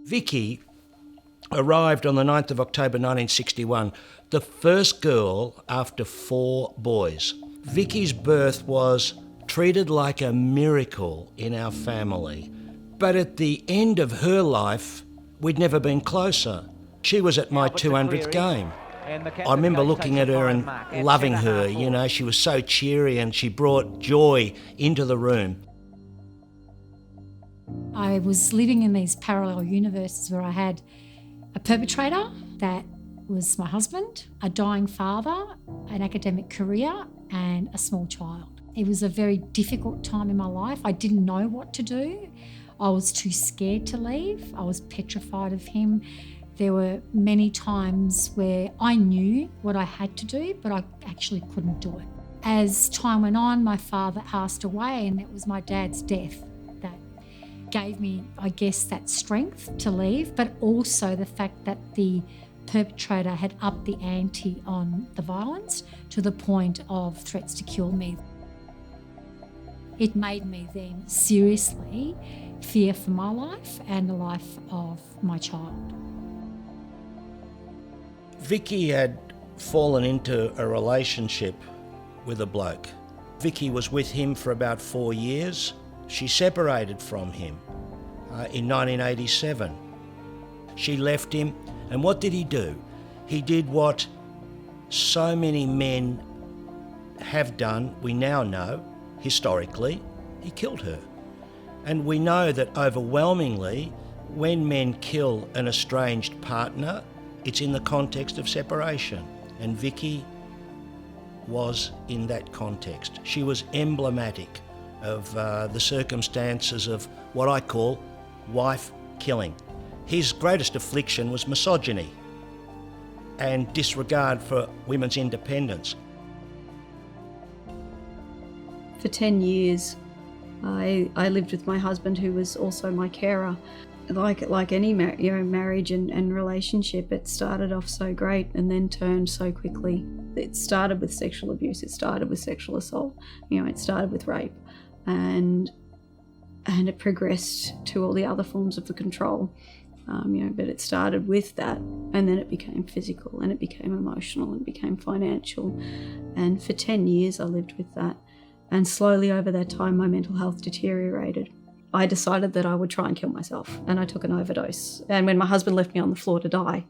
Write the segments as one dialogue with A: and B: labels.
A: Vicky arrived on the 9th of October 1961, the first girl after 4 boys. Vicky's birth was treated like a miracle in our family. But at the end of her life, we'd never been closer. She was at my 200th game. I remember looking at her and loving her, you know, she was so cheery and she brought joy into the room.
B: I was living in these parallel universes where I had a perpetrator that was my husband, a dying father, an academic career and a small child. It was a very difficult time in my life. I didn't know what to do. I was too scared to leave. I was petrified of him. There were many times where I knew what I had to do, but I actually couldn't do it. As time went on, my father passed away, and it was my dad's death that gave me, I guess, that strength to leave, but also the fact that the perpetrator had upped the ante on the violence to the point of threats to kill me. It made me then seriously fear for my life and the life of my child.
A: Vicky had fallen into a relationship with a bloke. Vicky was with him for about 4 years. She separated from him in 1987. She left him, and what did he do? He did what so many men have done, we now know, historically, he killed her. And we know that overwhelmingly, when men kill an estranged partner, it's in the context of separation. And Vicky was in that context. She was emblematic of the circumstances of what I call wife killing. His greatest affliction was misogyny and disregard for women's independence.
C: For 10 years, I lived with my husband, who was also my carer. Like any marriage and relationship, it started off so great and then turned so quickly. It started with sexual abuse, it started with sexual assault, it started with rape, and it progressed to all the other forms of the control. But it started with that, and then it became physical, and it became emotional, and it became financial. And for 10 years I lived with that. And slowly over that time, my mental health deteriorated. I decided that I would try and kill myself, and I took an overdose. And when my husband left me on the floor to die,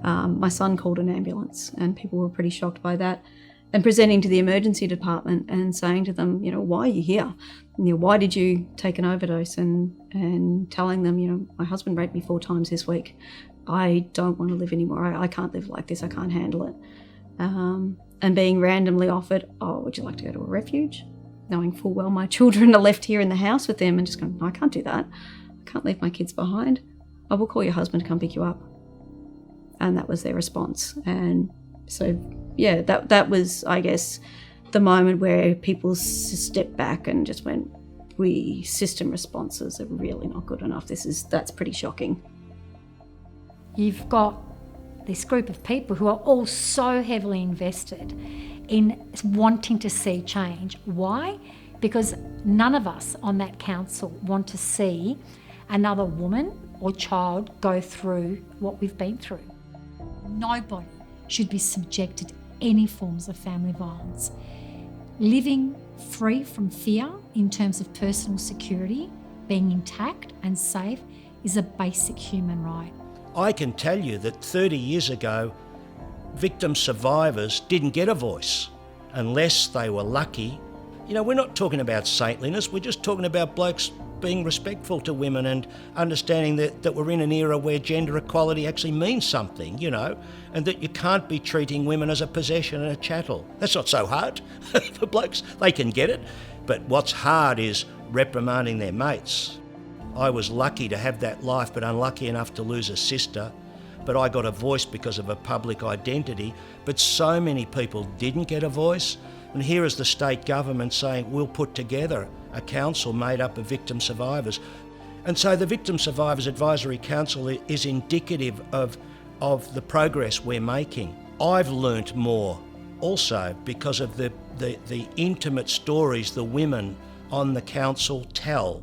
C: my son called an ambulance, and people were pretty shocked by that. And presenting to the emergency department and saying to them, why are you here? Why did you take an overdose? And telling them, my husband raped me 4 times this week. I don't want to live anymore. I can't live like this. I can't handle it. And being randomly offered, would you like to go to a refuge? Knowing full well my children are left here in the house with them, and just going, no, I can't do that. I can't leave my kids behind. I will call your husband to come pick you up. And that was their response. And so, yeah, that was, I guess, the moment where people stepped back and just went, system responses are really not good enough. That's pretty shocking.
B: You've got this group of people who are all so heavily invested in wanting to see change. Why? Because none of us on that council want to see another woman or child go through what we've been through. Nobody should be subjected to any forms of family violence. Living free from fear in terms of personal security, being intact and safe, is a basic human right.
A: I can tell you that 30 years ago, victim survivors didn't get a voice unless they were lucky. We're not talking about saintliness, we're just talking about blokes being respectful to women and understanding that we're in an era where gender equality actually means something, and that you can't be treating women as a possession and a chattel. That's not so hard. For blokes, they can get it. But what's hard is reprimanding their mates. I was lucky to have that life, but unlucky enough to lose a sister. But I got a voice because of a public identity. But so many people didn't get a voice. And here is the state government saying, we'll put together a council made up of victim survivors. And so the Victim Survivors Advisory Council is indicative of the progress we're making. I've learnt more also because of the intimate stories the women on the council tell.